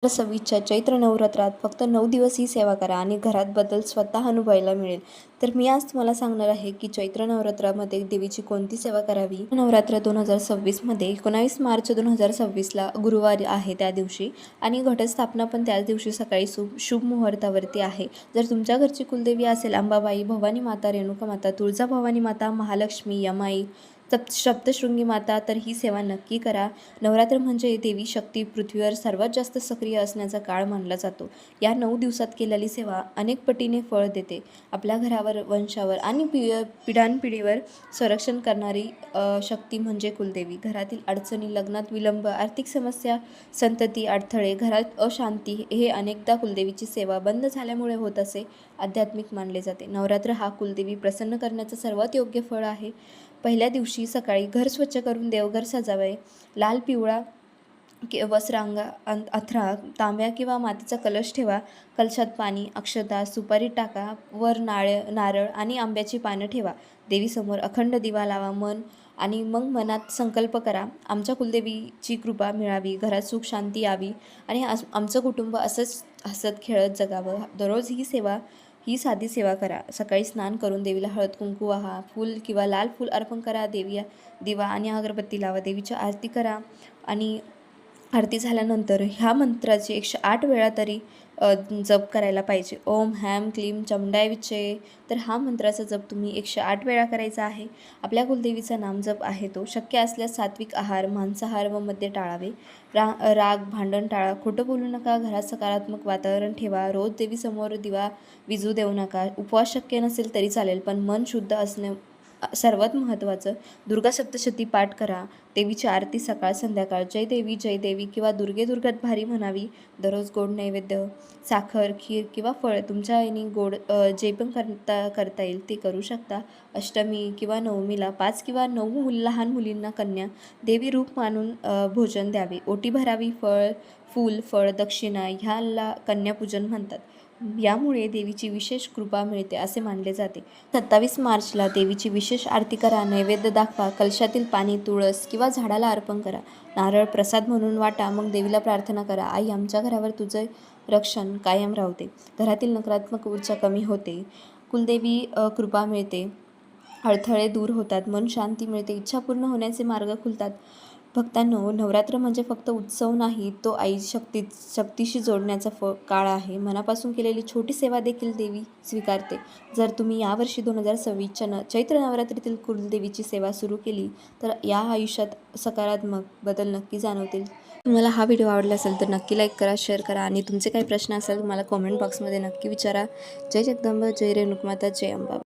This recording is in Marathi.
2026च्या चैत्र नवरात्रात फक्त 9 दिवस ही सेवा करा आणि घरात बदल स्वतः अनुभवायला मिळेल. तर मी आज तुम्हाला सांगणार आहे की चैत्र नवरात्रामध्ये देवीची कोणती सेवा करावी. नवरात्र 2026मध्ये 19 मार्च 2026ला गुरुवार आहे त्या दिवशी आणि घटस्थापना पण त्याच दिवशी सकाळी शुभ मुहूर्तावरती आहे. जर तुमच्या घरची कुलदेवी असेल अंबाबाई, भवानी माता, रेणुका माता, तुळजा भवानी माता, महालक्ष्मी, यमाई, सप्तशृंगी माता, तर ही सेवा नक्की करा. नवरात्र म्हणजे देवी शक्ती पृथ्वीवर सर्वात जास्त सक्रिय असण्याचा काळ मानला जातो. या 9 दिवसात केलेली सेवा अनेक पटीने फळ देते. आपल्या घरावर, वंशावर आणि पिढ्यानपिढीवर संरक्षण करणारी शक्ती म्हणजे कुलदेवी. घरातील अडचणी, लग्नात विलंब, आर्थिक समस्या, संतती, अडथळे, घरात अशांती हे अनेकदा कुलदेवीची सेवा बंद झाल्यामुळे होत असे आध्यात्मिक मानले जाते. नवरात्र हा कुलदेवी प्रसन्न करण्याचा सर्वात योग्य फळ आहे. पहिल्या दिवशी सकाळी घर स्वच्छ करून देवघर सजावे. लाल, पिवळा वस्त्रांगा, अथरा, तांब्या किंवा मातीचा कलश ठेवा. कलशात पाणी, अक्षता, सुपारी टाका. वर नारळ आणि आंब्याची पानं ठेवा. देवीसमोर अखंड दिवा लावा. मग मनात संकल्प करा, आमच्या कुलदेवीची कृपा मिळावी, घरात सुख शांती यावी आणि आमचं कुटुंब असंच हसत खेळत जगावं. दररोज ही साधी सेवा करा. सकाळी स्नान करून देवीला हळद कुंकू वाहा, फूल किंवा लाल फूल अर्पण करा. दिवा आणि अगरबत्ती लावा. देवीची आरती करा आणि आरती झाल्यानंतर ह्या मंत्राची 108 वेळा तरी जप करायला पाहिजे. ओम ह्याम क्लीम चमडाय विचे. तर हा मंत्राचा जप तुम्ही 108 वेळा करायचा आहे. आपल्या कुलदेवीचा नामजप आहे तो. शक्य असल्यास सात्विक आहार, मांसाहार व मद्य टाळावे. राग, भांडण टाळा. खोटं बोलू नका. घरात सकारात्मक वातावरण ठेवा. रोज देवीसमोर दिवा विझू देऊ नका. उपवास शक्य नसेल तरी चालेल, पण मन शुद्ध असणे सर्वात महत्त्वाचं. दुर्गा सप्तशती पाठ करा. देवीची आरती सकाळ संध्याकाळ जय देवी किंवा दुर्गेत भारी म्हणावी. दररोज गोड नैवेद्य, साखर, खीर किंवा फळ तुमच्या आईने गोड जे पण करता येईल ते करू शकता. अष्टमी किंवा नवमीला 5 किंवा 9 लहान मुलींना कन्या देवी रूप मानून भोजन द्यावे. ओटी भरावी. फळ, दक्षिणा ह्याला कन्यापूजन म्हणतात. यामुळे देवीची विशेष कृपा मिळते असे मानले जाते. 27 मार्चला देवीची विशेष आरती करा. नैवेद्य दाखवा. कलशातील पाणी तुळस किंवा झाडाला अर्पण करा. नारळ प्रसाद म्हणून वाटा. मग देवीला प्रार्थना करा, आई आमच्या घरावर तुझे रक्षण कायम राहते. घरातील नकारात्मक ऊर्जा कमी होते. कुलदेवी कृपा मिळते. अडथळे दूर होतात. मन शांती मिळते. इच्छा पूर्ण होण्याचे मार्ग खुलतात. भक्तांनो, नवरात्र म्हणजे फक्त उत्सव नाही, तो आई शक्तीशी जोडण्याचा काळ आहे. मनापासून केलेली छोटी सेवा देखील देवी स्वीकारते. जर तुम्ही यावर्षी 2026च्या चैत्र नवरात्रीतील कुलदेवीची सेवा सुरू केली तर या आयुष्यात सकारात्मक बदल नक्की जाणवतील. तुम्हाला हा व्हिडिओ आवडला असेल तर नक्की लाईक करा, शेअर करा आणि तुमचे काही प्रश्न असेल मला कॉमेंट बॉक्समध्ये नक्की विचारा. जय जगदंबा, जय रेणुकामाता, जय अंबा.